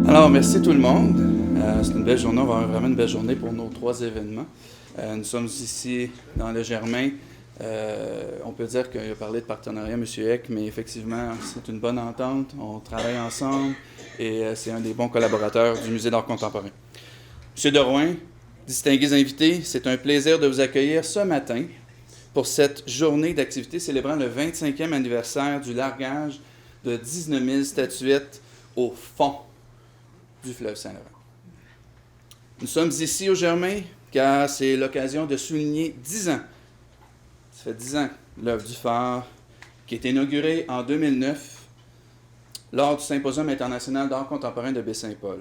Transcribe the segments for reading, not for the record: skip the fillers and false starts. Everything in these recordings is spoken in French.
Alors, merci tout le monde. C'est une belle journée. On va avoir vraiment une belle journée pour nos 3 événements. Nous sommes ici dans le Germain. On peut dire qu'il a parlé de partenariat, M. Eck, mais effectivement, c'est une bonne entente. On travaille ensemble et c'est un des bons collaborateurs du Musée d'art contemporain. M. Derouin, distingués invités, c'est un plaisir de vous accueillir ce matin pour cette journée d'activité célébrant le 25e anniversaire du largage de 19 000 statuettes au fond du fleuve Saint-Laurent. Nous sommes ici au Germain car c'est l'occasion de souligner 10 ans. Ça fait 10 ans l'œuvre du phare qui a été inaugurée en 2009 lors du Symposium international d'art contemporain de Baie-Saint-Paul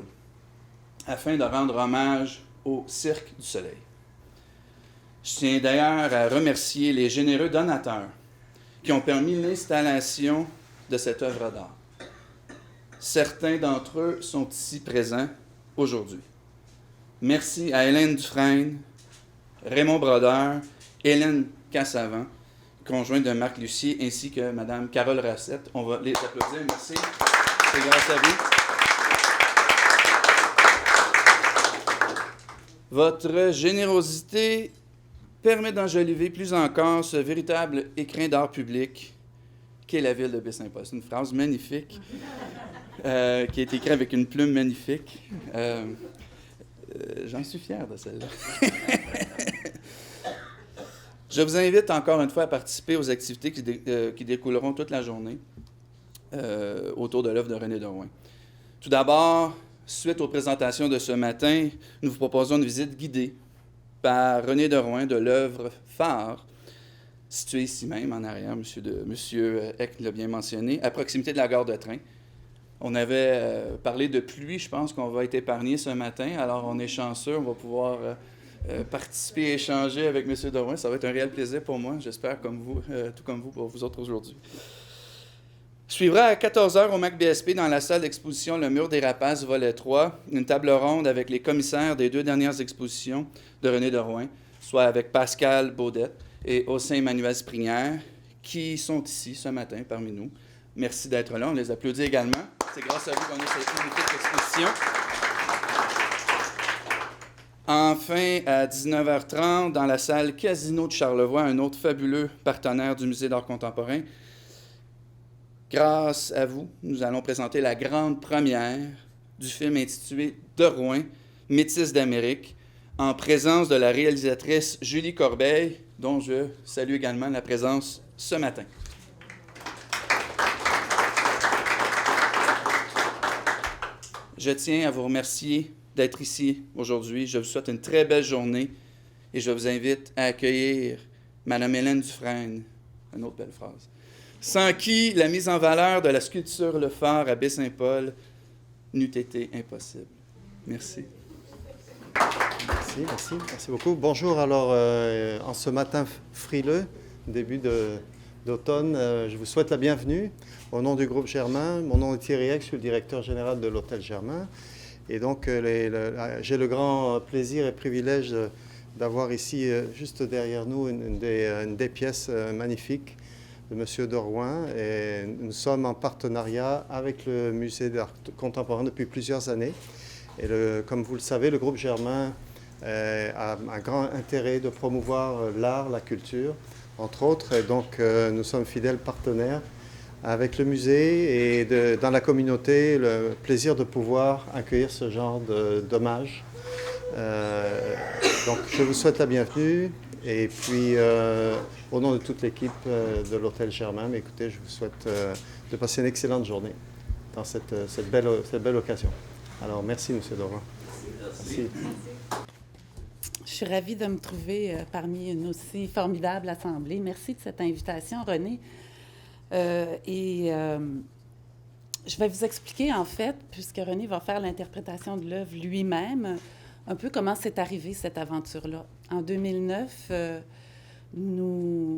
afin de rendre hommage au Cirque du Soleil. Je tiens d'ailleurs à remercier les généreux donateurs qui ont permis l'installation de cette œuvre d'art. Certains d'entre eux sont ici présents aujourd'hui. Merci à Hélène Dufresne, Raymond Brodeur, Hélène Cassavant, conjointe de Marc Lucier, ainsi que Mme Carole Rassette. On va les applaudir. Merci. C'est grâce à vous. Votre générosité permet d'enjoliver plus encore ce véritable écrin d'art public qu'est la ville de Baie-Saint-Paul. C'est une phrase magnifique qui a été écrite avec une plume magnifique. J'en suis fier de celle-là. Je vous invite encore une fois à participer aux activités qui découleront toute la journée autour de l'œuvre de René Derouin. Tout d'abord, suite aux présentations de ce matin, nous vous proposons une visite guidée par René Derouin de l'œuvre phare, située ici même en arrière, M. Eck l'a bien mentionné, à proximité de la gare de train. On avait parlé de pluie, je pense qu'on va être épargné ce matin, alors on est chanceux, on va pouvoir participer et échanger avec M. Derouin. Ça va être un réel plaisir pour moi, j'espère, comme vous, tout comme vous, pour vous autres aujourd'hui. Suivra à 14h au MAC-BSP dans la salle d'exposition Le Mur des Rapaces, volet 3, une table ronde avec les commissaires des 2 dernières expositions de René Derouin, soit avec Pascal Baudette et Aussin-Emmanuel Sprignère, qui sont ici ce matin parmi nous. Merci d'être là. On les applaudit également. C'est grâce à vous qu'on a cette magnifique exposition. Enfin, à 19h30, dans la salle Casino de Charlevoix, un autre fabuleux partenaire du Musée d'art contemporain. Grâce à vous, nous allons présenter la grande première du film intitulé Derouin, Métis d'Amérique, en présence de la réalisatrice Julie Corbeil, dont je salue également la présence ce matin. Je tiens à vous remercier d'être ici aujourd'hui. Je vous souhaite une très belle journée et je vous invite à accueillir Mme Hélène Dufresne. Une autre belle phrase. Sans qui la mise en valeur de la sculpture Le Phare à Baie-Saint-Paul n'eût été impossible. Merci. Merci beaucoup. Bonjour, alors, en ce matin frileux, début d'automne, je vous souhaite la bienvenue au nom du groupe Germain. Mon nom est Thierry Eck, je suis le directeur général de l'Hôtel Germain. Et donc, j'ai le grand plaisir et privilège d'avoir ici, juste derrière nous, une des pièces magnifiques de M. Derouin. Et nous sommes en partenariat avec le Musée d'art contemporain depuis plusieurs années. Et comme vous le savez, le groupe Germain a un grand intérêt de promouvoir l'art, la culture, entre autres. Et donc, nous sommes fidèles partenaires avec le musée et dans la communauté, le plaisir de pouvoir accueillir ce genre d'hommage. Donc, je vous souhaite la bienvenue. Et puis, au nom de toute l'équipe de l'Hôtel Germain, écoutez, je vous souhaite de passer une excellente journée dans cette belle occasion. Alors, merci, M. Derouin. Merci. Je suis ravie de me trouver parmi une aussi formidable assemblée. Merci de cette invitation, René. Je vais vous expliquer, en fait, puisque René va faire l'interprétation de l'œuvre lui-même, un peu comment c'est arrivé, cette aventure-là. En 2009,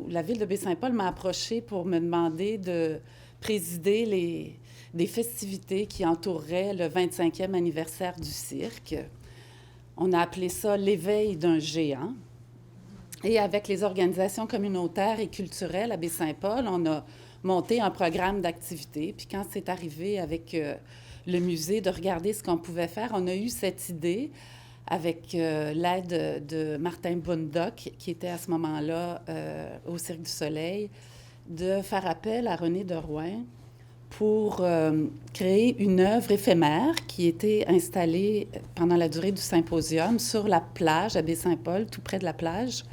la ville de Baie-Saint-Paul m'a approché pour me demander de présider des festivités qui entoureraient le 25e anniversaire du cirque. On a appelé ça l'éveil d'un géant. Et avec les organisations communautaires et culturelles à Baie-Saint-Paul, monter un programme d'activité. Puis quand c'est arrivé avec le musée de regarder ce qu'on pouvait faire, on a eu cette idée avec l'aide de Martin Bundock, qui était à ce moment-là au Cirque du Soleil, de faire appel à René Derouin pour créer une œuvre éphémère qui était installée pendant la durée du symposium sur la plage à Baie-Saint-Paul, tout près de la plage,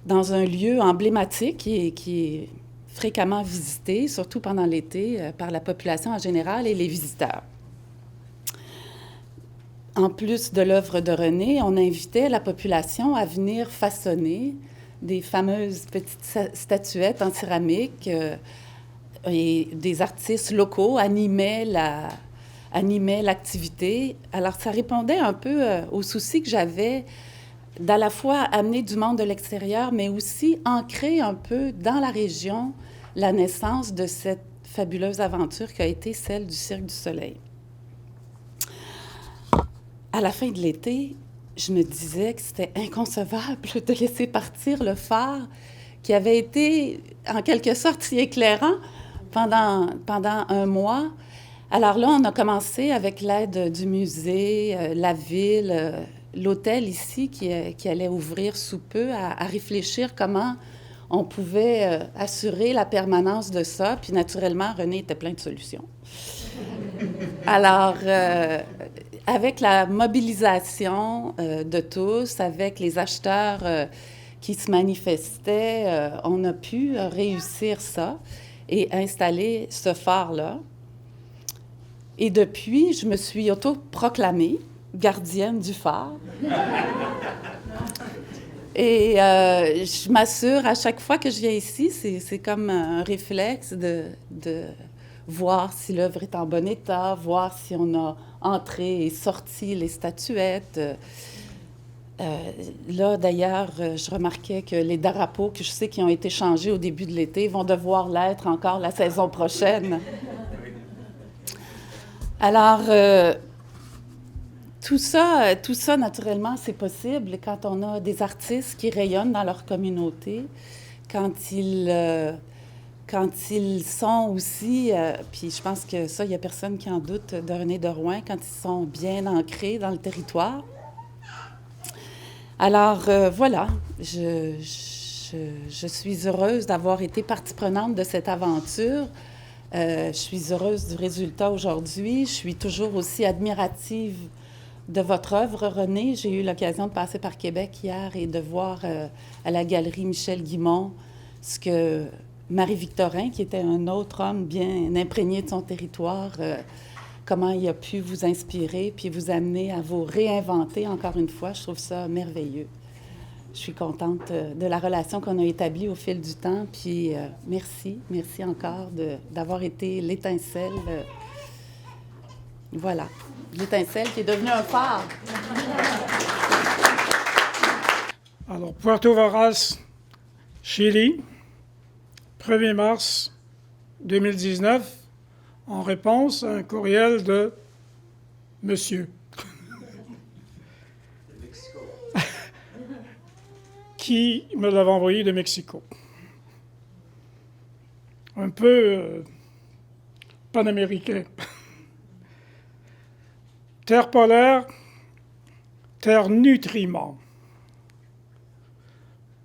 dans un lieu emblématique qui est fréquemment visité, surtout pendant l'été, par la population en général et les visiteurs. En plus de l'œuvre de René, on invitait la population à venir façonner des fameuses petites statuettes en céramique et des artistes locaux animaient l'activité. Alors, ça répondait un peu au souci que j'avais d'à la fois amener du monde de l'extérieur, mais aussi ancrer un peu dans la région la naissance de cette fabuleuse aventure qui a été celle du Cirque du Soleil. À la fin de l'été, je me disais que c'était inconcevable de laisser partir le phare qui avait été, en quelque sorte, si éclairant pendant un mois. Alors là, on a commencé avec l'aide du musée, la ville, l'hôtel ici qui allait ouvrir sous peu à réfléchir comment on pouvait assurer la permanence de ça. Puis naturellement, René était plein de solutions. Alors, avec la mobilisation de tous, avec les acheteurs qui se manifestaient, on a pu réussir ça et installer ce phare-là. Et depuis, je me suis autoproclamée gardienne du phare. Et je m'assure, à chaque fois que je viens ici, c'est comme un réflexe de voir si l'œuvre est en bon état, voir si on a entré et sorti les statuettes. Là, d'ailleurs, je remarquais que les drapeaux, que je sais qui ont été changés au début de l'été, vont devoir l'être encore la saison prochaine. Alors, tout ça, naturellement, c'est possible quand on a des artistes qui rayonnent dans leur communauté, quand ils sont aussi, puis je pense que ça, il n'y a personne qui en doute de René Derouin, quand ils sont bien ancrés dans le territoire. Alors, voilà, je suis heureuse d'avoir été partie prenante de cette aventure. Je suis heureuse du résultat aujourd'hui. Je suis toujours aussi admirative de votre œuvre, René. J'ai eu l'occasion de passer par Québec hier et de voir à la galerie Michel Guimond ce que Marie-Victorin, qui était un autre homme bien imprégné de son territoire, comment il a pu vous inspirer puis vous amener à vous réinventer encore une fois. Je trouve ça merveilleux. Je suis contente de la relation qu'on a établie au fil du temps. Puis merci encore d'avoir été l'étincelle. Voilà, l'étincelle qui est devenue un phare. Alors, Puerto Varas, Chili, 1er mars 2019, en réponse à un courriel de Monsieur. Qui me l'avait envoyé de Mexico. Un peu panaméricain. Terre polaire, terre nutriments.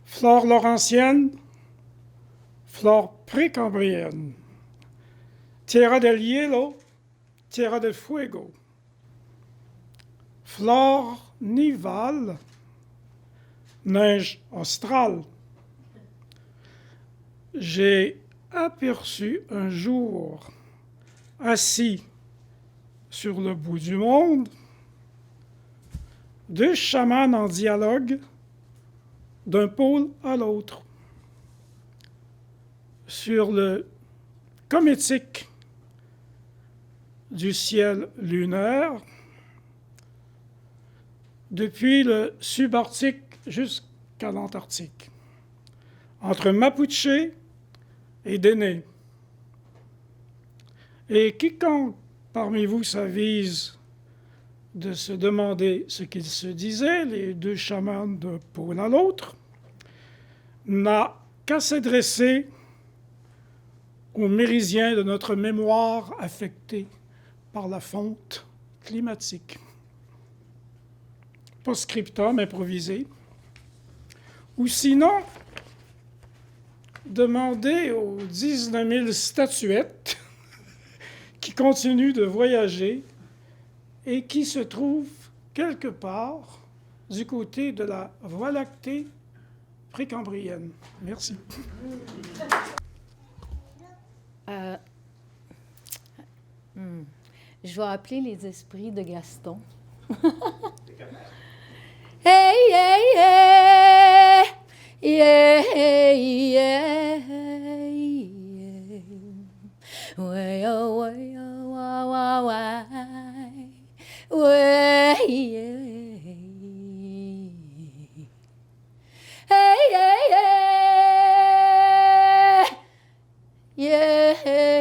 Flore laurentienne, flore précambrienne. Tierra del hielo, tierra del fuego. Flore nivale, neige australe. J'ai aperçu un jour, assis sur le bout du monde, deux chamans en dialogue d'un pôle à l'autre. Sur le cométique du ciel lunaire, depuis le subarctique jusqu'à l'Antarctique, entre Mapuche et Déné. Et quiconque parmi vous s'avise de se demander ce qu'ils se disaient, les deux chamans d'un pôle à l'autre, n'a qu'à s'adresser aux méridiens de notre mémoire affectée par la fonte climatique. Post-scriptum improvisé. Ou sinon, demander aux 19 000 statuettes qui continuent de voyager et qui se trouvent quelque part du côté de la Voie lactée précambrienne. Merci. Je vais appeler les esprits de Gaston. Hey, hey, hey, yeah, yeah, yeah. Way, oh, way, oh, wow, wow, why. Way, yeah. Hey, hey, hey, yeah, yeah.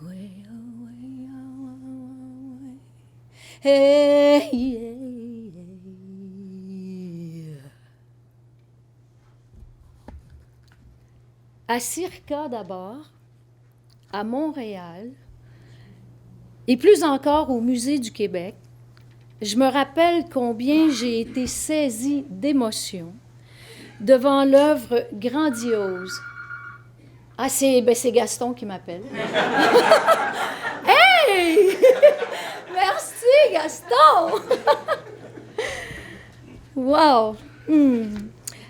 Way, oh, way, oh, way. Hey, yeah. À Circa d'abord, à Montréal, et plus encore au Musée du Québec, je me rappelle combien j'ai été saisie d'émotion devant l'œuvre grandiose. Ah, c'est Gaston qui m'appelle. Hey! Merci, Gaston! Wow!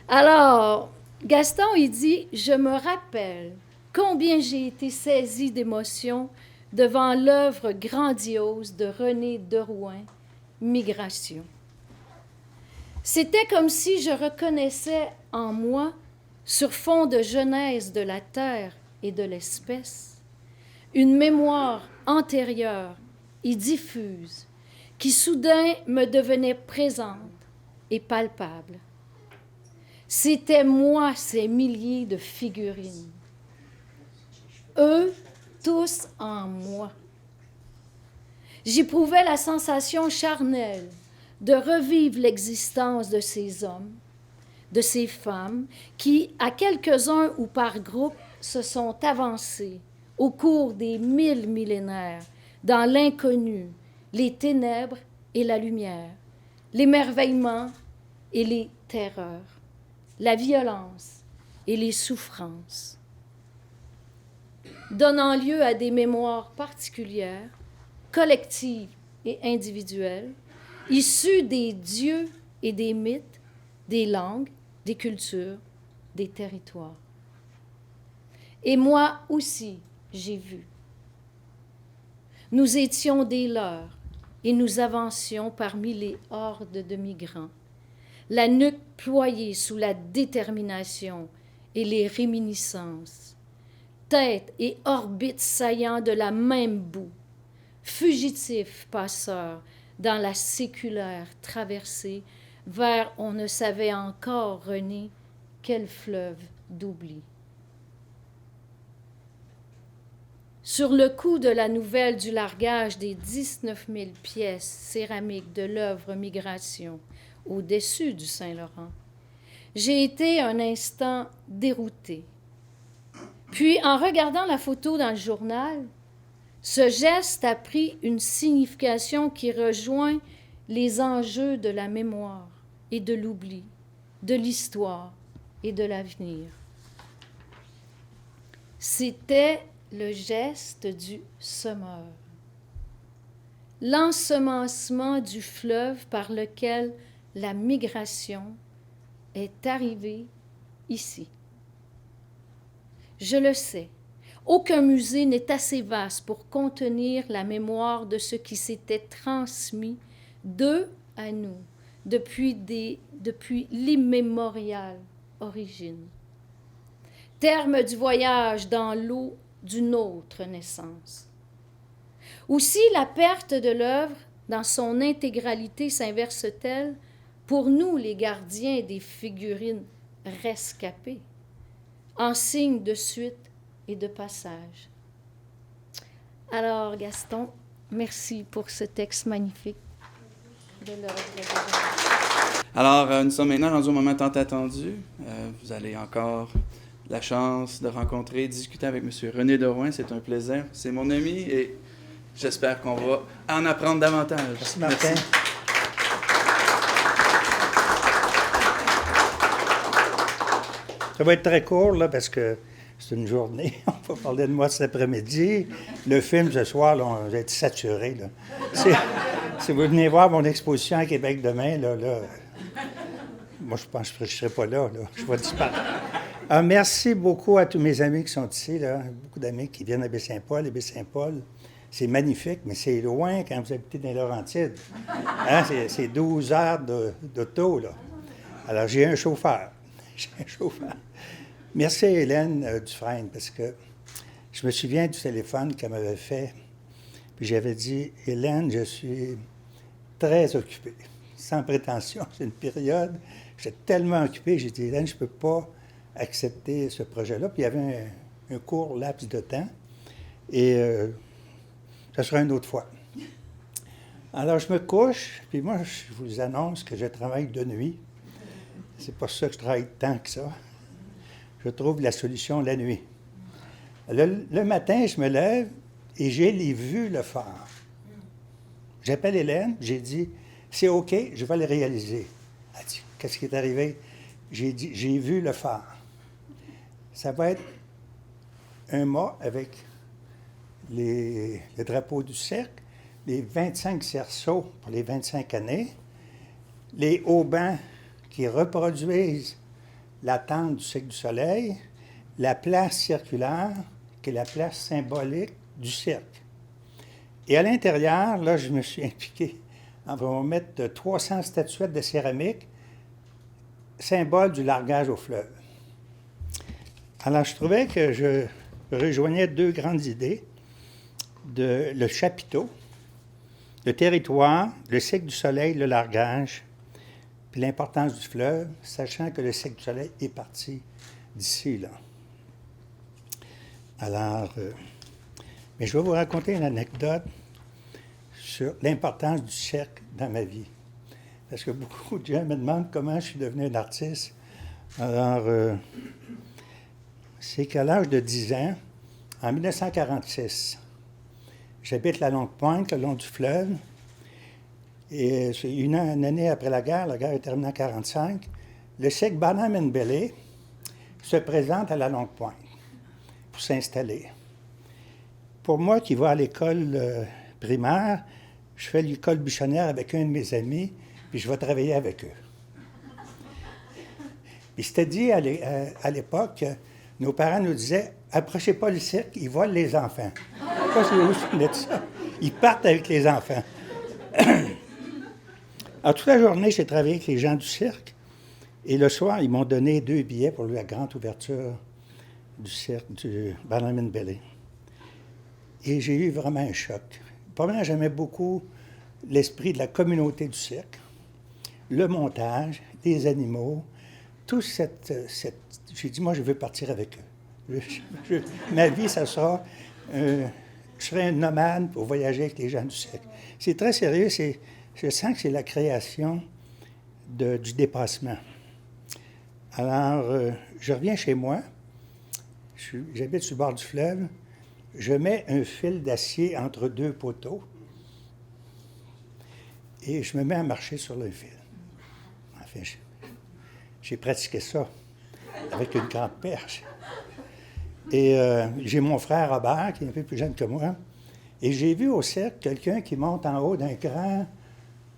Alors, Gaston, il dit « Je me rappelle combien j'ai été saisie d'émotion devant l'œuvre grandiose de René Derouin, Migration. C'était comme si je reconnaissais en moi, sur fond de genèse de la terre et de l'espèce, une mémoire antérieure et diffuse qui soudain me devenait présente et palpable. C'était moi, ces milliers de figurines. Eux, tous en moi. J'éprouvais la sensation charnelle de revivre l'existence de ces hommes, de ces femmes qui, à quelques-uns ou par groupe, se sont avancés au cours des 1000 millénaires dans l'inconnu, les ténèbres et la lumière, l'émerveillement et les terreurs, la violence et les souffrances, donnant lieu à des mémoires particulières, collectives et individuelles, issues des dieux et des mythes, des langues, des cultures, des territoires. Et moi aussi, j'ai vu. Nous étions des leurs et nous avancions parmi les hordes de migrants, la nuque ployée sous la détermination et les réminiscences, tête et orbite saillant de la même boue, fugitifs passeurs dans la séculaire traversée vers on ne savait encore, René, quel fleuve d'oubli. Sur le coup de la nouvelle du largage des 19 000 pièces céramiques de l'œuvre Migration au-dessus du Saint-Laurent, j'ai été un instant déroutée. Puis, en regardant la photo dans le journal, ce geste a pris une signification qui rejoint les enjeux de la mémoire et de l'oubli, de l'histoire et de l'avenir. C'était le geste du semeur, l'ensemencement du fleuve par lequel la migration est arrivée ici. Je le sais, aucun musée n'est assez vaste pour contenir la mémoire de ce qui s'était transmis d'eux à nous depuis l'immémoriale origine. Terme du voyage dans l'eau d'une autre naissance. Aussi, la perte de l'œuvre dans son intégralité s'inverse-t-elle pour nous, les gardiens des figurines rescapées, en signe de suite et de passage. Alors, Gaston, merci pour ce texte magnifique de l'œuvre de Alors, nous sommes maintenant rendus au moment tant attendu. Vous allez encore la chance de rencontrer, discuter avec M. René Derouin. C'est un plaisir. C'est mon ami et j'espère qu'on va en apprendre davantage. Merci, Martin. Merci. Ça va être très court, là, parce que c'est une journée. On va parler de moi cet après-midi. Le film, ce soir, là, on va être saturé. Là. Si vous venez voir mon exposition à Québec demain, là, moi, je pense que je ne serai pas là. Je vais disparaître. Alors, merci beaucoup à tous mes amis qui sont ici. Là. Beaucoup d'amis qui viennent à Baie-Saint-Paul. Et Baie-Saint-Paul, c'est magnifique, mais c'est loin quand vous habitez dans les Laurentides. Hein? C'est 12 heures d'auto. Là. Alors, j'ai un chauffeur. Merci à Hélène Dufresne, parce que je me souviens du téléphone qu'elle m'avait fait. Puis j'avais dit, Hélène, je suis très occupé, sans prétention. C'est une période, j'étais tellement occupé, j'ai dit, Hélène, je ne peux pas accepter ce projet-là. Puis il y avait un court laps de temps, et ça sera une autre fois. Alors je me couche, puis moi, je vous annonce que je travaille de nuit. C'est pas ça que je travaille tant que ça. Je trouve la solution la nuit. Le matin, je me lève et j'ai vu le faire. J'appelle Hélène, j'ai dit, c'est OK, je vais le réaliser. Elle dit, qu'est-ce qui est arrivé? J'ai dit, j'ai vu le faire. Ça va être un mât avec le drapeau du cercle, les 25 cerceaux pour les 25 années, les haubans qui reproduisent la tente du cycle du soleil, la place circulaire, qui est la place symbolique du cercle. Et à l'intérieur, là, je me suis impliqué. On va mettre 300 statuettes de céramique, symbole du largage au fleuve. Alors, je trouvais que je rejoignais deux grandes idées, le chapiteau, le territoire, le cycle du soleil, le largage, puis l'importance du fleuve, sachant que le cycle du soleil est parti d'ici, là. Alors, mais je vais vous raconter une anecdote sur l'importance du cercle dans ma vie. Parce que beaucoup de gens me demandent comment je suis devenu un artiste. Alors, c'est qu'à l'âge de 10 ans, en 1946, j'habite la Longue-Pointe, le long du fleuve. Et une année après la guerre est terminée en 1945, le cycle Barnum-Bailey se présente à la Longue-Pointe pour s'installer. Pour moi, qui va à l'école primaire, je fais l'école buissonnière avec un de mes amis, puis je vais travailler avec eux. Puis c'était dit à l'époque, nos parents nous disaient « Approchez pas le cirque, ils volent les enfants. » Je ne sais pas si vous vous souvenez de ça. Ils partent avec les enfants. Alors, toute la journée, j'ai travaillé avec les gens du cirque. Et le soir, ils m'ont donné 2 billets pour la grande ouverture du cirque du Barnum-Bailey. Et j'ai eu vraiment un choc. Probablement, j'aimais beaucoup l'esprit de la communauté du cirque, le montage, les animaux, tout cette... J'ai dit, moi, je veux partir avec eux. Ma vie, ça sera... je serai un nomade pour voyager avec les gens du cirque. C'est très sérieux, je sens que c'est la création du dépassement. Alors, je reviens chez moi, j'habite sur le bord du fleuve, je mets un fil d'acier entre 2 poteaux et je me mets à marcher sur le fil. Enfin, j'ai pratiqué ça avec une grande perche. Et j'ai mon frère Robert, qui est un peu plus jeune que moi, et j'ai vu au cercle quelqu'un qui monte en haut d'un grand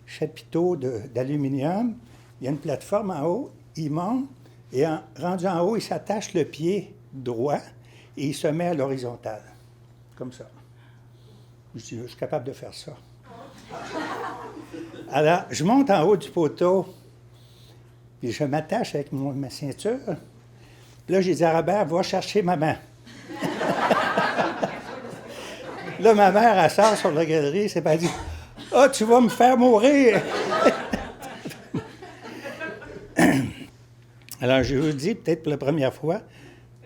chapiteau d'aluminium. Il y a une plateforme en haut, il monte, et rendu en haut, il s'attache le pied droit et il se met à l'horizontale, comme ça. Je dis, je suis capable de faire ça. Alors, je monte en haut du poteau, puis je m'attache avec ma ceinture. Puis là, j'ai dit à Robert, va chercher maman. Là, ma mère, elle sort sur la galerie, c'est pas dit, « Ah, tu vas me faire mourir! » Alors, je vous dis, peut-être pour la première fois,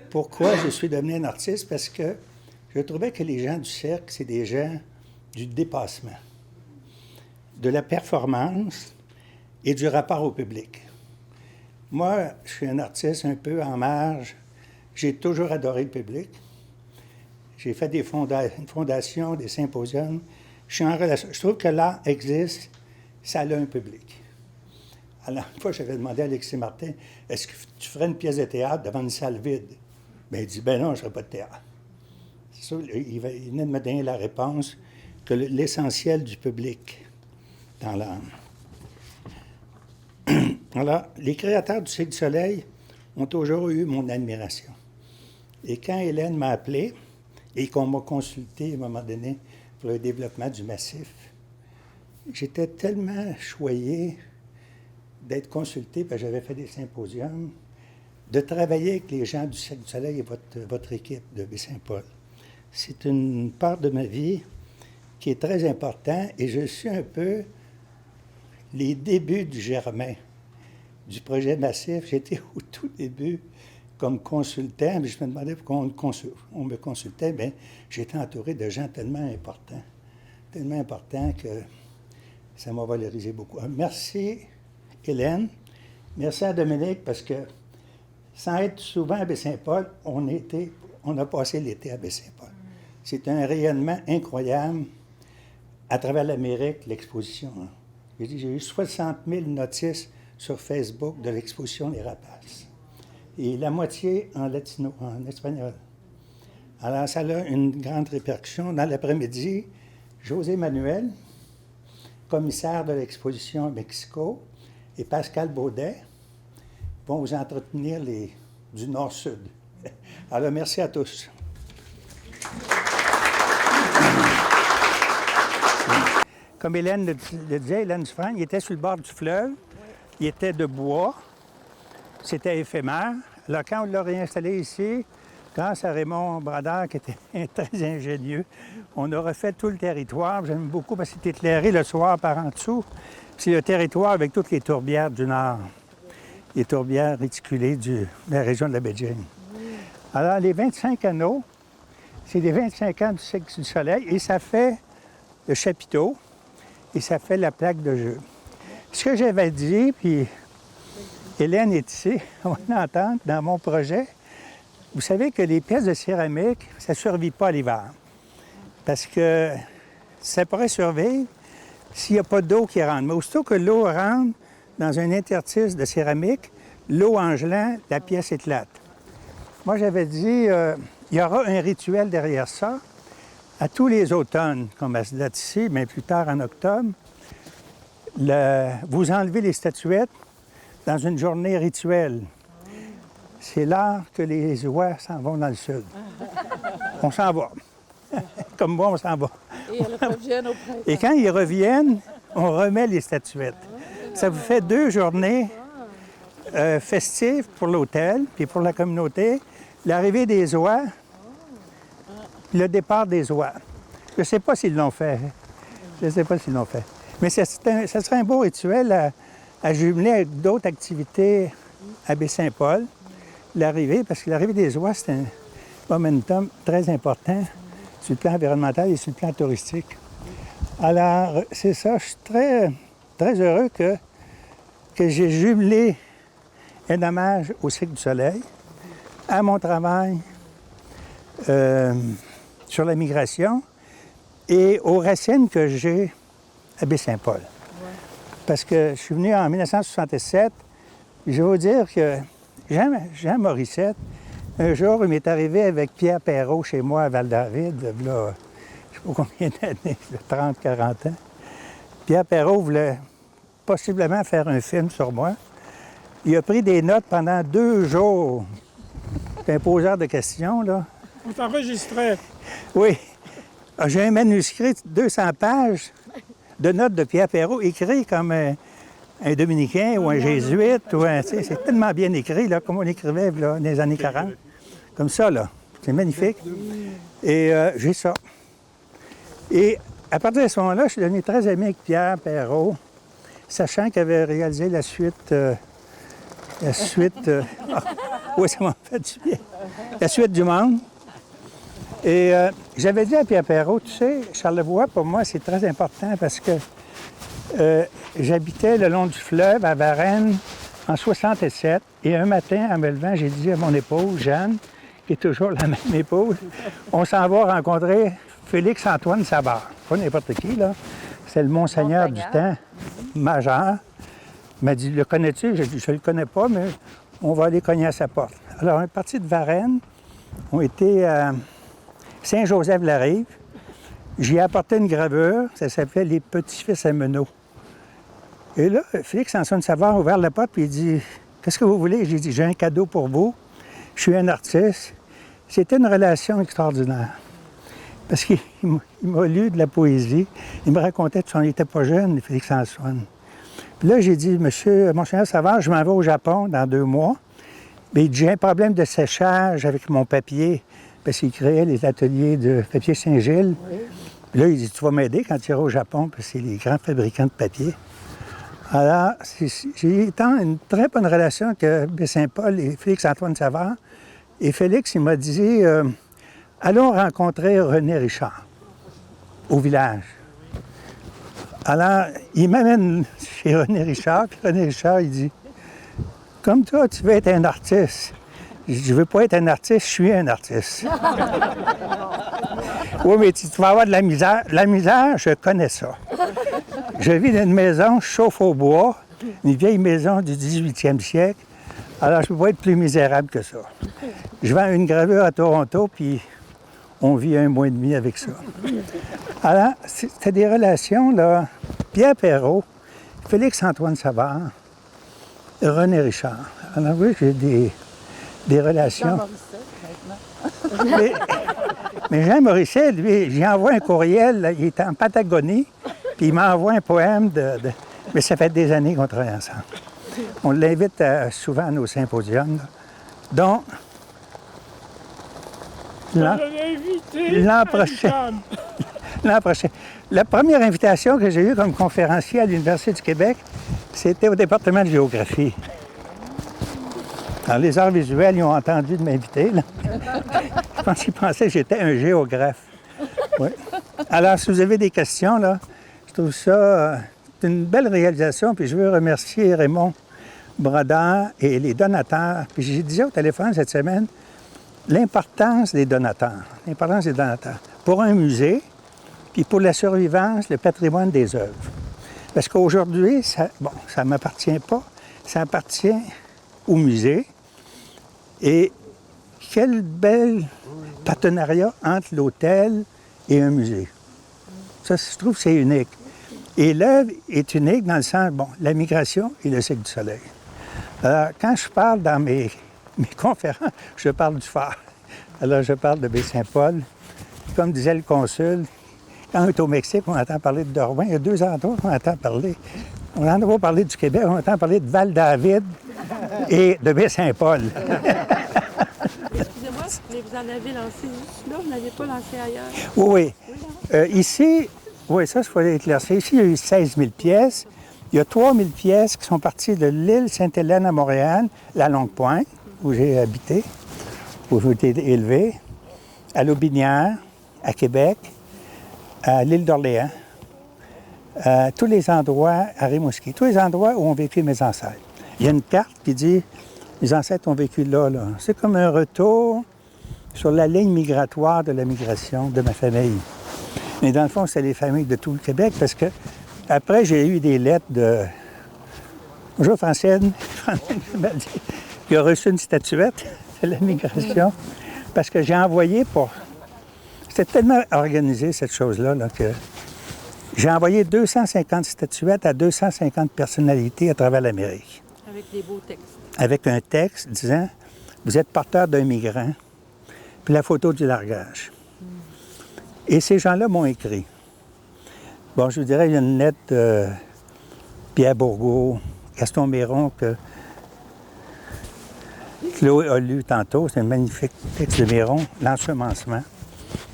pourquoi je suis devenu un artiste, parce que je trouvais que les gens du cercle, c'est des gens du dépassement, de la performance et du rapport au public. Moi, je suis un artiste un peu en marge. J'ai toujours adoré le public. J'ai fait des fondations, des symposiums. Je suis en relation. Je trouve que l'art existe, ça a un public. Alors, une fois, j'avais demandé à Alexis Martin, est-ce que tu ferais une pièce de théâtre devant une salle vide? Bien, il dit, ben non, je ne ferai pas de théâtre. C'est ça, il venait de me donner la réponse que l'essentiel du public dans l'art. Alors, les créateurs du Cirque du Soleil ont toujours eu mon admiration. Et quand Hélène m'a appelé et qu'on m'a consulté à un moment donné pour le développement du massif, j'étais tellement choyé d'être consulté, parce que j'avais fait des symposiums, de travailler avec les gens du Cirque du Soleil et votre équipe de Baie-Saint-Paul. C'est une part de ma vie qui est très importante et je suis un peu les débuts du germin, du projet massif. J'étais au tout début comme consultant, mais je me demandais pourquoi on me consultait. Bien, j'étais entouré de gens tellement importants que ça m'a valorisé beaucoup. Merci Hélène, merci à Dominique, parce que sans être souvent à Baie-Saint-Paul, on a passé l'été à Baie-Saint-Paul. C'est un rayonnement incroyable à travers l'Amérique, l'exposition. Hein. J'ai eu 60 000 notices sur Facebook de l'exposition Les Rapaces. Et la moitié en latino, en espagnol. Alors, ça a une grande répercussion. Dans l'après-midi, José Manuel, commissaire de l'exposition à Mexico, et Pascal Baudet vont vous entretenir du Nord-Sud. Alors, merci à tous. Comme Hélène le disait, Hélène Dufresne, il était sur le bord du fleuve, il était de bois, c'était éphémère. Alors, quand on l'a réinstallé ici, grâce à Raymond Bradard, qui était très ingénieux, on a refait tout le territoire. J'aime beaucoup parce que c'est éclairé le soir par en dessous. C'est le territoire avec toutes les tourbières du Nord, les tourbières réticulées de la région de la baie James. Alors, les 25 anneaux, c'est les 25 ans du Cirque du Soleil et ça fait le chapiteau et ça fait la plaque de jeu. Ce que j'avais dit, puis Hélène est ici, on va l'entendre dans mon projet. Vous savez que les pièces de céramique, ça ne survit pas l'hiver. Parce que ça pourrait survivre s'il n'y a pas d'eau qui rentre. Mais aussitôt que l'eau rentre dans un interstice de céramique, l'eau en gelant, la pièce éclate. Moi, j'avais dit, il y aura un rituel derrière ça. À tous les automnes, comme à ce date ici, mais plus tard en octobre, vous enlevez les statuettes dans une journée rituelle. C'est l'heure que les oies s'en vont dans le sud. On s'en va. Comme moi, on s'en va. Et elles reviennent au printemps. Et quand ils reviennent, on remet les statuettes. Ça vous fait 2 journées festives pour l'hôtel, puis pour la communauté. L'arrivée des oies, le départ des oies. Je ne sais pas s'ils l'ont fait. Mais ça serait un beau rituel à jumeler avec d'autres activités à Baie-Saint-Paul. L'arrivée, parce que l'arrivée des oies, c'est un momentum très important sur le plan environnemental et sur le plan touristique. Alors, c'est ça, je suis très, très heureux que j'ai jumelé un hommage au Cirque du Soleil, à mon travail sur la migration et aux racines que j'ai à Baie-Saint-Paul. Ouais. Parce que je suis venu en 1967, et je vais vous dire que Jean Morissette, un jour, il m'est arrivé avec Pierre Perrault chez moi à Val-David, là, je ne sais pas combien d'années, 30, 40 ans. Pierre Perrault voulait possiblement faire un film sur moi. Il a pris des notes pendant 2 jours. C'est un poseur de questions, là. On t'enregistrait. Oui. J'ai un manuscrit de 200 pages de notes de Pierre Perrault, écrit comme un dominicain ou un jésuite. C'est tellement bien écrit, là, comme on écrivait là, dans les années 40. Comme ça, là. C'est magnifique. Et j'ai ça. Et à partir de ce moment-là, je suis devenu très ami avec Pierre Perrault, sachant qu'il avait réalisé la suite... oui, ça m'a fait du bien. La suite du monde. Et j'avais dit à Pierre Perrault, tu sais, Charlevoix, pour moi, c'est très important parce que J'habitais le long du fleuve à Varennes en 67. Et un matin, en me levant, j'ai dit à mon épouse, Jeanne, qui est toujours la même épouse, on s'en va rencontrer Félix-Antoine Savard. Pas n'importe qui, là. C'est le Monseigneur du temps, majeur. Il m'a dit, le connais-tu? J'ai dit, je ne le connais pas, mais on va aller cogner à sa porte. Alors, on est parti de Varennes. On était à Saint-Joseph-la-Rive. J'ai apporté une gravure, ça s'appelait « Les petits-fils à Menot ». Et là, Félix-Antoine Savard a ouvert la porte et il dit « Qu'est-ce que vous voulez? » J'ai dit « J'ai un cadeau pour vous. Je suis un artiste. » C'était une relation extraordinaire. Parce qu'il m'a lu de la poésie. Il me racontait qu'on n'était pas jeune, Félix-Antoine. Puis là, j'ai dit « Monseigneur Savard, je m'en vais au Japon dans 2 mois. » Mais il dit « J'ai un problème de séchage avec mon papier. » Parce qu'il créait les ateliers de papier Saint-Gilles. Oui. Là, il dit, tu vas m'aider quand tu iras au Japon, parce que c'est les grands fabricants de papier. Alors, j'ai eu une très bonne relation avec Baie-Saint-Paul et Félix-Antoine Savard. Et Félix, il m'a dit, allons rencontrer René Richard au village. Alors, il m'amène chez René Richard, puis René Richard, il dit, comme toi, tu veux être un artiste. Je ne veux pas être un artiste, je suis un artiste. Oui, mais tu vas avoir de la misère. La misère, je connais ça. Je vis dans une maison, je chauffe au bois, une vieille maison du 18e siècle. Alors, je ne peux pas être plus misérable que ça. Je vends une gravure à Toronto, puis on vit 1 mois et demi avec ça. Alors, c'était des relations, là. Pierre Perrault, Félix-Antoine Savard, René Richard. Alors, oui, j'ai des relations. Jean Morisset, mais Jean Morisset, lui, j'y envoie un courriel, là, il est en Patagonie, puis il m'envoie un poème Mais ça fait des années qu'on travaille ensemble. On l'invite souvent à nos symposiums, là. Donc, l'an prochain. La première invitation que j'ai eue comme conférencier à l'Université du Québec, c'était au département de géographie. Alors, les arts visuels, ils ont entendu de m'inviter, là. Je pense qu'ils pensaient que j'étais un géographe. Oui. Alors, si vous avez des questions, là, je trouve ça une belle réalisation. Puis je veux remercier Raymond Brodeur et les donateurs. Puis j'ai dit au téléphone cette semaine l'importance des donateurs. L'importance des donateurs. Pour un musée, puis pour la survivance, le patrimoine des œuvres. Parce qu'aujourd'hui, ça ne m'appartient pas. Ça appartient au musée. Et quel bel partenariat entre l'hôtel et un musée. Ça, je trouve que c'est unique. Et l'œuvre est unique dans le sens, la migration et le cycle du soleil. Alors, quand je parle dans mes conférences, je parle du phare. Alors, je parle de Baie-Saint-Paul. Comme disait le consul, quand on est au Mexique, on entend parler de Dordogne. Il y a 2 endroits qu'on entend parler. On n'entend pas parler du Québec, on entend parler de Val-David et de Baie-Saint-Paul. Excusez-moi, mais vous en avez lancé juste là, vous n'avez pas lancé ailleurs? Oui. Ici, oui, ça, il faut éclaircir. Ici, il y a eu 16 000 pièces. Il y a 3 000 pièces qui sont parties de l'île Sainte-Hélène à Montréal, la Longue-Pointe, où j'ai habité, où j'ai été élevé, à l'Aubinière, à Québec, à l'île d'Orléans, à tous les endroits, à Rimouski, tous les endroits où ont vécu mes ancêtres. Il y a une carte qui dit « Mes ancêtres ont vécu là, là ». C'est comme un retour sur la ligne migratoire de la migration de ma famille. Mais dans le fond, c'est les familles de tout le Québec parce que après, j'ai eu des lettres de « Bonjour Francine », qui a reçu une statuette de la migration parce que j'ai envoyé pour... C'était tellement organisé, cette chose-là, là, que j'ai envoyé 250 statuettes à 250 personnalités à travers l'Amérique. Avec des beaux textes. Avec un texte disant « Vous êtes porteur d'un migrant », puis la photo du largage. Et ces gens-là m'ont écrit. Bon, je vous dirais, il y a une lettre de Pierre Bourgault, Gaston Miron, que Chloé a lu tantôt. C'est un magnifique texte de Miron, L'ensemencement.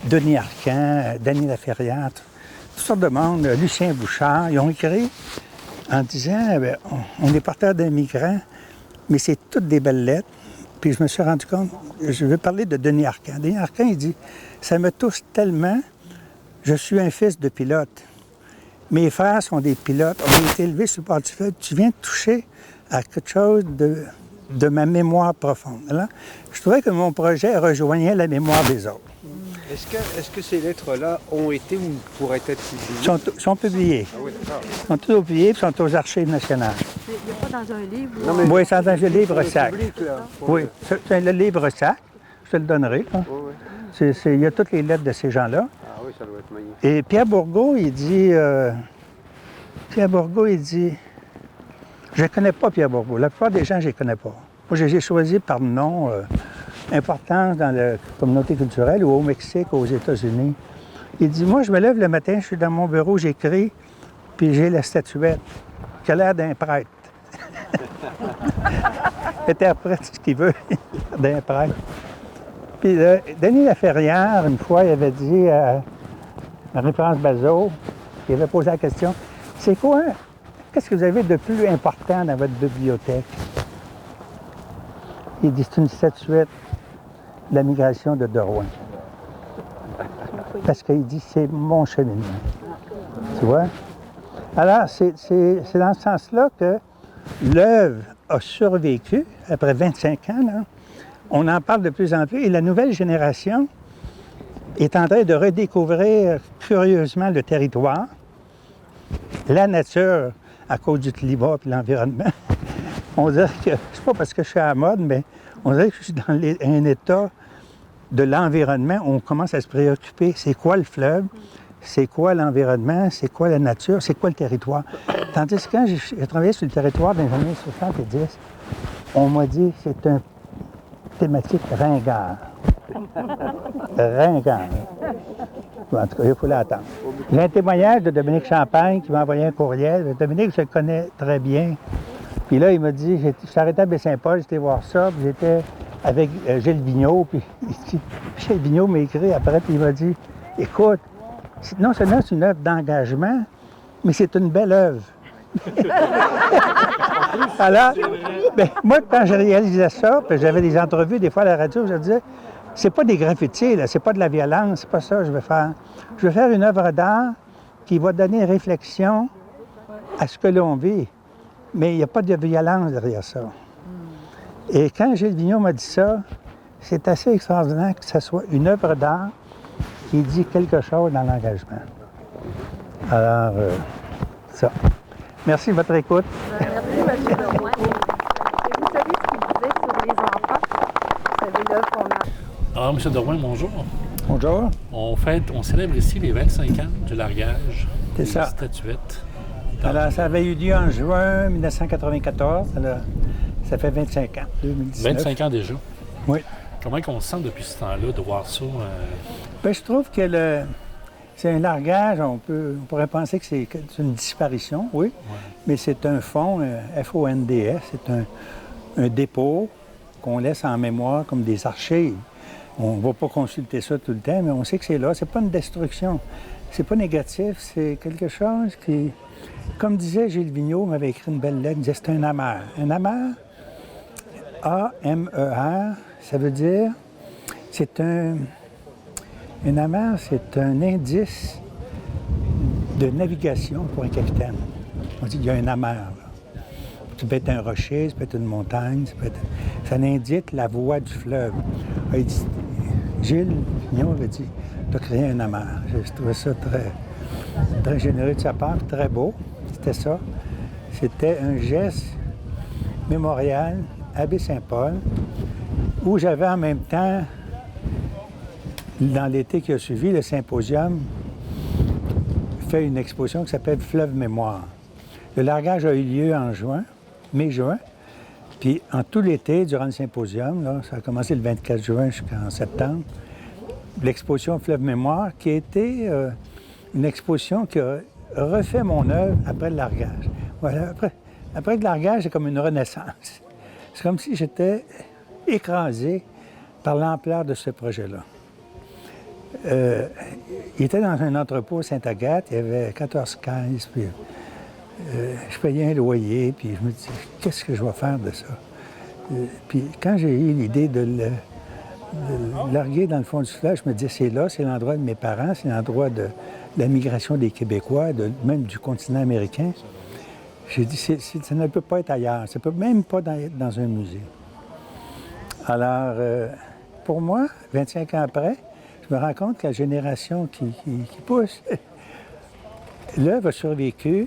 Denis Arcand, Dany Laferrière, toutes sortes de monde, Lucien Bouchard, ils ont écrit en disant on est porteur d'un migrant, mais c'est toutes des belles lettres. Puis je me suis rendu compte, je veux parler de Denis Arcand. Denis Arcand, il dit ça me touche tellement, je suis un fils de pilote. Mes frères sont des pilotes, on a été élevés sur le bord du fleuve. Tu viens de toucher à quelque chose de ma mémoire profonde. Alors, je trouvais que mon projet rejoignait la mémoire des autres. Est-ce que ces lettres-là ont été ou pourraient être publiées? Sont publiées. Ah oui, d'accord. Sont toutes publiées et sont aux archives nationales. Il n'y a pas dans un livre. Non, mais Oui, c'est dans le livre sac. public, là. Oui, c'est le livre sac. Je te le donnerai. Là. Oui, oui. Il y a toutes les lettres de ces gens-là. Ah oui, ça doit être magnifique. Et Pierre Bourgault, il dit... je ne connais pas Pierre Bourgault. La plupart des gens, je ne les connais pas. Moi, j'ai choisi par nom importance dans la communauté culturelle ou au Mexique, aux États-Unis. Il dit, moi, je me lève le matin, je suis dans mon bureau, j'écris, puis j'ai la statuette qui a l'air d'un prêtre. Interprète ce qu'il veut d'un prêtre. Puis Denis Laferrière, une fois, il avait dit à Marie-France Bazot, il avait posé la question, c'est quoi, qu'est-ce que vous avez de plus important dans votre bibliothèque? Il dit, c'est une statuette de la migration de Rouen. Parce qu'il dit, c'est mon cheminement. Tu vois? Alors, c'est dans ce sens-là que l'œuvre a survécu après 25 ans. Là. On en parle de plus en plus et la nouvelle génération est en train de redécouvrir curieusement le territoire, la nature à cause du climat et l'environnement. On dirait que, c'est pas parce que je suis à la mode, mais on dirait que je suis dans un état de l'environnement où on commence à se préoccuper. C'est quoi le fleuve? C'est quoi l'environnement? C'est quoi la nature? C'est quoi le territoire? Tandis que quand j'ai travaillé sur le territoire dans les années 70, on m'a dit que c'est une thématique ringard. Ringard. En tout cas, il faut l'attendre. J'ai un témoignage de Dominique Champagne qui m'a envoyé un courriel. Dominique, je le connais très bien. Puis là, il m'a dit, je suis arrêté à Baie-Saint-Paul, j'étais voir ça, puis j'étais avec Gilles Vigneault, puis Gilles Vigneault m'a écrit après, puis il m'a dit, écoute, non seulement c'est une œuvre d'engagement, mais c'est une belle œuvre. Alors, ben, moi, quand je réalisais ça, puis j'avais des entrevues des fois à la radio, je disais, c'est pas des graffitis, là, c'est pas de la violence, c'est pas ça que je veux faire. Je veux faire une œuvre d'art qui va donner réflexion à ce que l'on vit. Mais il n'y a pas de violence derrière ça. Et quand Gilles Vigneault m'a dit ça, c'est assez extraordinaire que ce soit une œuvre d'art qui dit quelque chose dans l'engagement. Alors, ça. Merci de votre écoute. Merci, M. Lemoine. Vous savez ce qu'il disait sur les enfants? Vous savez l'œuvre qu'on a. Alors, M. Drouin, bonjour. Bonjour. On célèbre ici les 25 ans du largage C'est des ça. statuettes. Alors, ça avait eu lieu en juin 1994. Alors, ça fait 25 ans, 2019. 25 ans déjà. Oui. Comment on se sent depuis ce temps-là de voir ça? Bien, je trouve que c'est un largage, on pourrait penser que c'est une disparition, oui, mais c'est un fonds, FONDS, c'est un dépôt qu'on laisse en mémoire comme des archives. On ne va pas consulter ça tout le temps, mais on sait que c'est là. C'est pas une destruction, c'est pas négatif, c'est quelque chose qui... Comme disait Gilles Vigneault, m'avait écrit une belle lettre, il disait c'est un amer. Un amer, A-M-E-R, ça veut dire, c'est un amer, c'est un indice de navigation pour un capitaine. On dit qu'il y a un amer. Là. Ça peut être un rocher, ça peut être une montagne, ça indique la voie du fleuve. Il dit, Gilles Vigneault avait dit, tu as créé un amer. Je trouvais ça très généreux de sa part, très beau. C'était ça. C'était un geste mémorial à Baie-Saint-Paul où j'avais en même temps, dans l'été qui a suivi, le symposium fait une exposition qui s'appelle Fleuve Mémoire. Le largage a eu lieu en juin, mai-juin, puis en tout l'été, durant le symposium, là, ça a commencé le 24 juin jusqu'en septembre, l'exposition Fleuve Mémoire qui a été une exposition qui a refait mon œuvre après le largage. Voilà, après le largage, c'est comme une renaissance. C'est comme si j'étais écrasé par l'ampleur de ce projet-là. Il était dans un entrepôt à Sainte-Agathe, il y avait 14 caisses, puis je payais un loyer, puis je me disais, qu'est-ce que je vais faire de ça? Puis quand j'ai eu l'idée de largué dans le fond du fleuve, je me disais, c'est là, c'est l'endroit de mes parents, c'est l'endroit de la migration des Québécois, même du continent américain. J'ai dit, ça ne peut pas être ailleurs, ça ne peut même pas être dans un musée. Alors, pour moi, 25 ans après, je me rends compte que la génération qui pousse, l'œuvre a survécu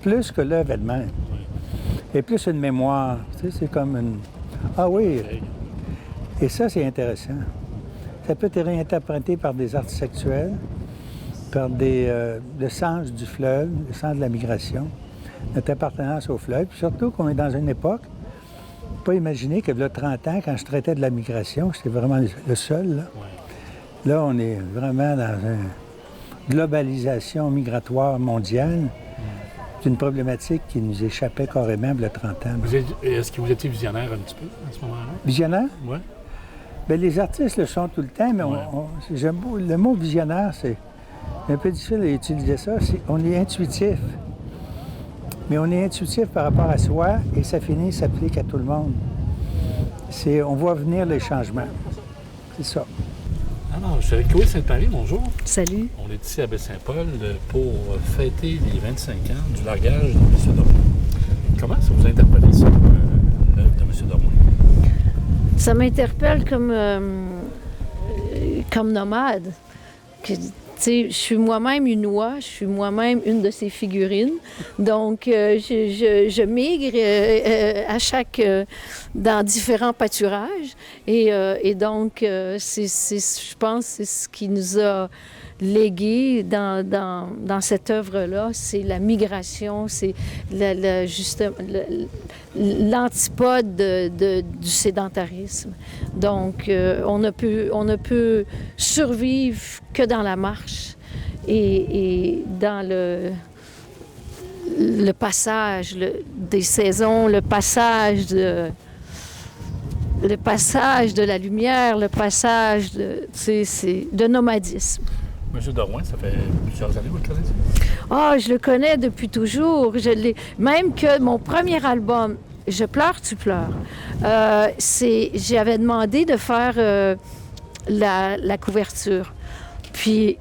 plus que l'œuvre elle-même. Et plus une mémoire, tu sais, c'est comme une... Ah oui! Et ça, c'est intéressant. Ça peut être réinterprété par des artistes actuels, par le sens du fleuve, le sens de la migration, notre appartenance au fleuve, puis surtout qu'on est dans une époque, pas imaginer que, il y a 30 ans, quand je traitais de la migration, j'étais vraiment le seul, là. Ouais. Là, on est vraiment dans une globalisation migratoire mondiale. C'est une problématique qui nous échappait carrément il y a 30 ans. Est-ce que vous étiez visionnaire un petit peu à ce moment-là? Visionnaire? Oui. Bien, les artistes le sont tout le temps, mais le mot visionnaire, c'est un peu difficile à utiliser ça. On est intuitif. Mais on est intuitif par rapport à soi et ça s'applique à tout le monde. On voit venir les changements. C'est ça. Alors, je suis avec Chloé Sainte-Marie, bonjour. Salut. On est ici à Baie-Saint-Paul pour fêter les 25 ans du largage de M. Dormois. Comment ça vous interpelle ça, l'œuvre de M. Dormois? Ça m'interpelle comme nomade. Je suis moi-même une oie, je suis moi-même une de ces figurines. Donc, je migre dans différents pâturages. Et donc, je pense que c'est ce qui nous a légué dans cette œuvre-là, c'est la migration, c'est l'antipode du sédentarisme. Donc, on ne peut survivre que dans la marche et dans le passage des saisons, le passage de la lumière, le passage de nomadisme. M. Dormois, ça fait plusieurs années que vous le connaissez? Ah, je le connais depuis toujours. Même que mon premier album, Je pleure, tu pleures, j'avais demandé de faire la couverture. Puis,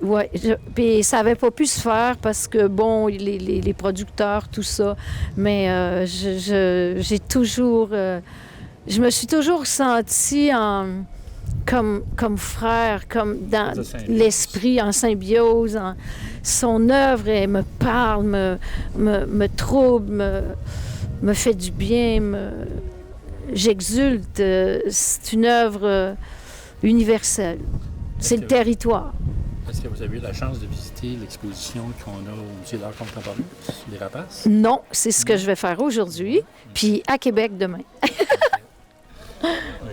puis ça n'avait pas pu se faire parce que, bon, les producteurs, tout ça. Mais j'ai toujours... je me suis toujours sentie comme frère, comme dans l'esprit, en symbiose. Son œuvre, elle me parle, me trouble, me fait du bien, j'exulte. C'est une œuvre universelle. C'est le territoire. Est-ce que vous avez eu la chance de visiter l'exposition qu'on a au Musée d'art contemporain, les Rapaces? Non, c'est ce que je vais faire aujourd'hui, puis à Québec demain.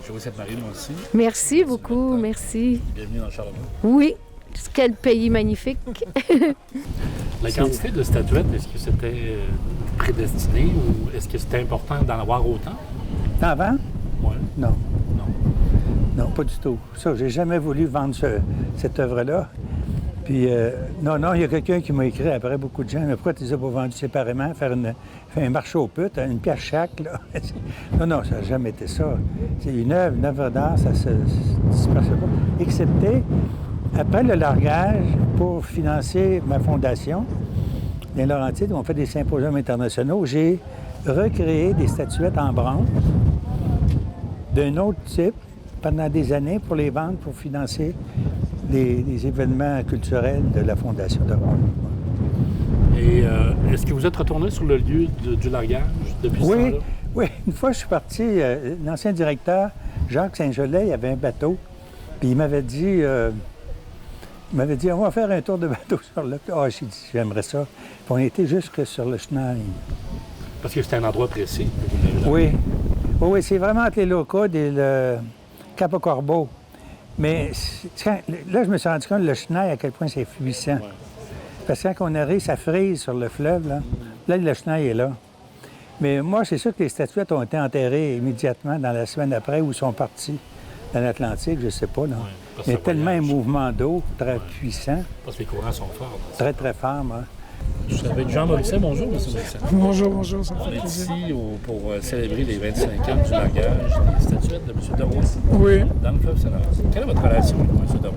Chloé Sainte-Marie, moi aussi. Merci beaucoup, merci. Bienvenue dans Charlebourg. Oui, quel pays magnifique. La quantité de statuettes, est-ce que c'était prédestiné ou est-ce que c'était important d'en avoir autant? Avant? Oui. Non. Non, pas du tout. Ça, j'ai jamais voulu vendre cette œuvre-là. Puis, non, il y a quelqu'un qui m'a écrit après, beaucoup de gens, mais pourquoi tu les as pas vendus séparément, faire un marché aux putes, une pièce chaque, là? Non, ça n'a jamais été ça. C'est une œuvre d'art, ça se disperse pas. Excepté, après le largage, pour financer ma fondation, les Laurentides, où on fait des symposiums internationaux, j'ai recréé des statuettes en bronze d'un autre type pendant des années pour les vendre, pour financer des événements culturels de la Fondation de Rouen. Et est-ce que vous êtes retourné sur le lieu du largage depuis ce temps-là? Oui. Une fois, je suis parti, l'ancien directeur, Jacques Saint-Gelais, il avait un bateau, puis il m'avait dit, on va faire un tour de bateau sur le... Ah, j'ai dit, j'aimerais ça. Puis on était jusque sur le Schneid. Parce que c'était un endroit précis. Oui, c'est vraiment entre les Locades et le Cap-au-Corbeau. Mais là, je me suis rendu compte, le Schneid, à quel point c'est puissant. Ouais. Parce que quand on arrive, ça frise sur le fleuve, là. Là, le Schneid est là. Mais moi, c'est sûr que les statuettes ont été enterrées immédiatement dans la semaine après où ils sont partis dans l'Atlantique, je ne sais pas. Là. Ouais, il y a tellement un mouvement d'eau très puissant. Parce que les courants sont forts. Très, très forts. Hein. Je suis avec Jean Morisset. Bonjour, M. Morisset. Bonjour, ça me On fait est plaisir. ici pour célébrer les 25 ans du largage des statuettes de M. Drouin Oui. dans le fleuve Saint-Laurent. Quelle est votre relation avec M. Drouin?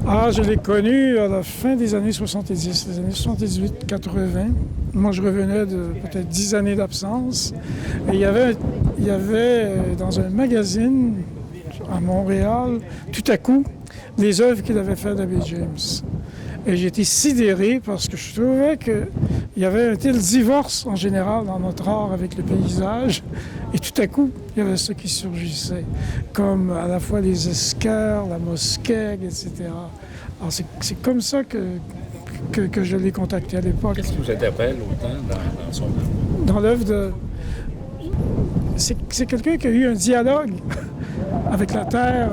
Ah, je l'ai connu à la fin des années 70, les années 78-80. Moi, je revenais de peut-être 10 années d'absence. Et il y avait dans un magazine à Montréal, tout à coup, les œuvres qu'il avait faites d'Abbé James. Et j'ai été sidéré parce que je trouvais qu'il y avait un tel divorce en général dans notre art avec le paysage. Et tout à coup, il y avait ce qui surgissait, comme à la fois les esquerres, la mosquée, etc. Alors c'est comme ça que je l'ai contacté à l'époque. Qu'est-ce qui vous interpelle autant dans son œuvre? Dans l'œuvre de... C'est quelqu'un qui a eu un dialogue avec la terre,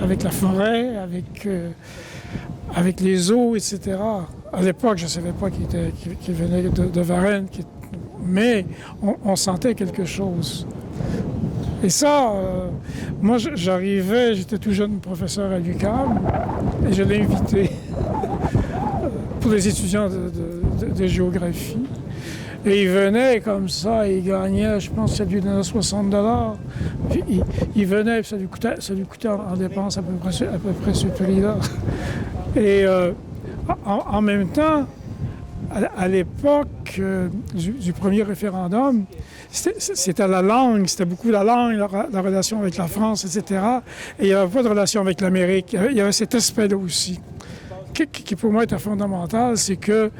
avec la forêt, avec les eaux, etc. À l'époque, je ne savais pas qu'il venait de Varennes, mais on sentait quelque chose. Et ça, moi, j'arrivais, j'étais tout jeune professeur à l'UQAM, et je l'ai invité pour les étudiants de géographie. Et il venait comme ça, il gagnait, je pense, ça lui donnait 60 $. Puis il venait, puis ça lui coûtait en dépenses à peu près ce prix-là. Et en même temps, à l'époque du premier référendum, c'était la langue, c'était beaucoup la langue, la relation avec la France, etc. Et il n'y avait pas de relation avec l'Amérique. Il y avait cet aspect-là aussi, qui pour moi était fondamental, c'est que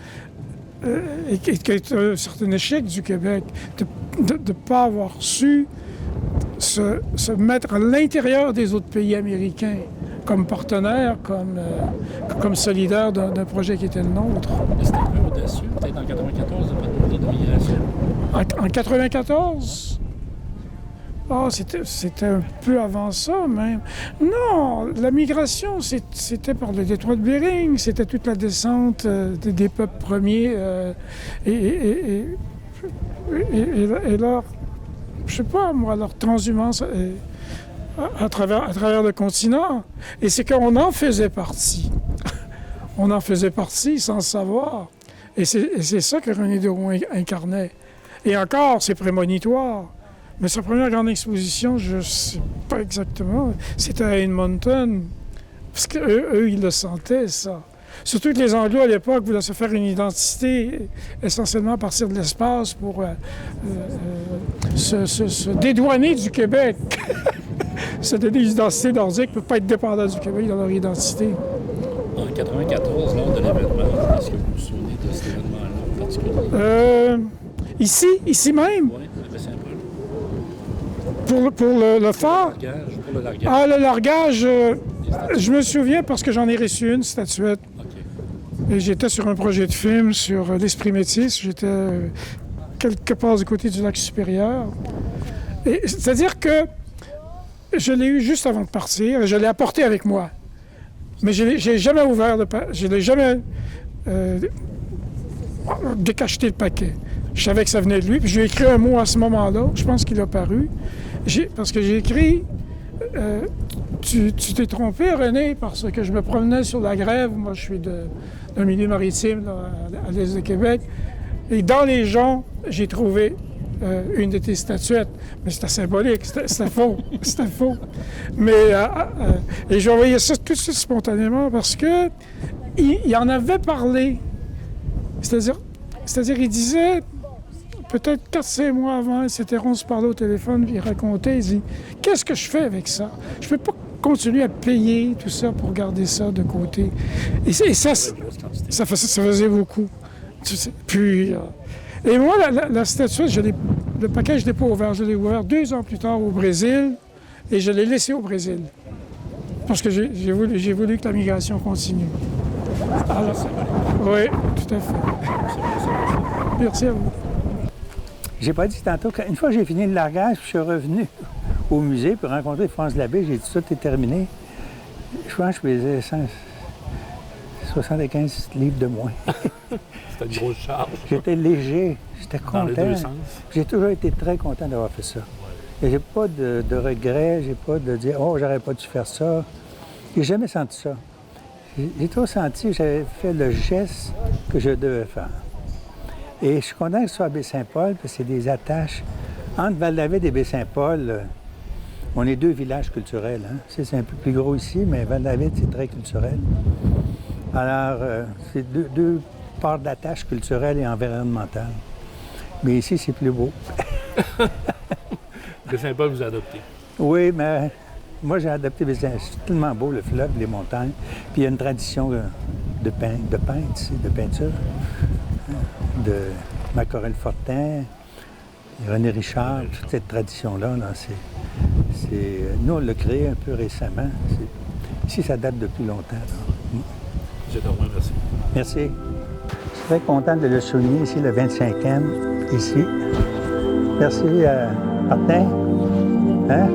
qui est un certain échec du Québec, de ne pas avoir su se mettre à l'intérieur des autres pays américains comme partenaire, comme solidaire d'un projet qui était le nôtre. Mais c'était un peu audacieux, peut-être en 1994, de ne pas demander de migration. En 1994? Ah, c'était un peu avant ça, même. Non, la migration, c'était par le détroit de Bering, c'était toute la descente des peuples premiers. Et leur, je sais pas, moi, leur transhumance à travers le continent. Et c'est qu'on en faisait partie. On en faisait partie sans le savoir. Et c'est ça que René Drouin incarnait. Et encore, c'est prémonitoire. Mais sa première grande exposition, je ne sais pas exactement, c'était à Edmonton. Parce qu'eux, ils le sentaient, ça. Surtout que les Anglo, à l'époque, voulaient se faire une identité essentiellement à partir de l'espace pour se dédouaner du Québec. Se donner une identité nordique ne peut pas être dépendant du Québec dans leur identité. En 1994, lors de l'événement, est-ce que vous vous souvenez de cet événement-là en particulier? Ici même? Oui, à Saint-Paul. Pour le phare? Pour le largage. Ah, le largage, je me souviens parce que j'en ai reçu une statuette. OK. Et j'étais sur un projet de film sur l'esprit métis. J'étais quelque part du côté du lac supérieur. C'est-à-dire que je l'ai eu juste avant de partir. Je l'ai apporté avec moi. Mais je n'ai jamais ouvert je n'ai jamais décacheté le paquet. Je savais que ça venait de lui. Puis je lui ai écrit un mot à ce moment-là. Je pense qu'il a paru. Parce que j'ai écrit tu t'es trompé, René, parce que je me promenais sur la grève. Moi, je suis d'un milieu maritime là, à l'est de Québec. Et dans les joncs, j'ai trouvé une de tes statuettes. Mais c'était symbolique, c'était faux. C'était faux. Mais et j'ai envoyé ça tout de suite spontanément parce que il en avait parlé. C'est-à-dire, il disait, peut-être 4-5 mois avant, on se parlait au téléphone, puis il racontait, il dit, qu'est-ce que je fais avec ça? Je ne peux pas continuer à payer tout ça pour garder ça de côté. Et ça faisait beaucoup. Puis, et moi, la statuette, le paquet, je ne l'ai pas ouvert. Je l'ai ouvert 2 ans plus tard au Brésil, et je l'ai laissé au Brésil. Parce que j'ai voulu que la migration continue. Alors, oui, tout à fait. Merci à vous. J'ai pas dit tantôt qu'une fois que j'ai fini le largage, je suis revenu au musée pour rencontrer France Labbé, j'ai dit tout est terminé. Je pense que je faisais 75 livres de moins. C'était une grosse charge. J'étais léger, j'étais content. Dans les deux sens. J'ai toujours été très content d'avoir fait ça. Et j'ai pas de regrets, j'ai pas de dire « Oh, j'aurais pas dû faire ça ». J'ai jamais senti ça. j'ai toujours senti que j'avais fait le geste que je devais faire. Et je suis content que ce soit à Baie-Saint-Paul, parce que c'est des attaches. Entre Val-David et Baie-Saint-Paul, on est 2 villages culturels. Hein? C'est un peu plus gros ici, mais Val-David, c'est très culturel. Alors, c'est deux ports d'attache culturelles et environnementales. Mais ici, c'est plus beau. Baie-Saint-Paul vous a adopté. Oui, mais moi, j'ai adopté Baie-Saint-Paul. C'est tellement beau, le fleuve, les montagnes. Puis il y a une tradition de peinture, de Macorel Fortin, René Richard, toute cette tradition-là, là, nous, on l'a créé un peu récemment. Ici, ça date depuis longtemps. Je te remercie. Merci. Merci. Je suis très content de le souligner ici, le 25e, ici. Merci, Martin. Hein?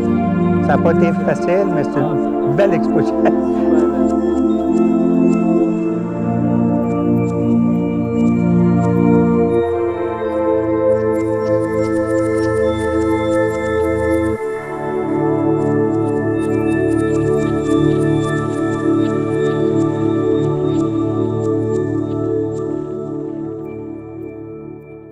Ça n'a pas été facile, mais c'est une belle exposition.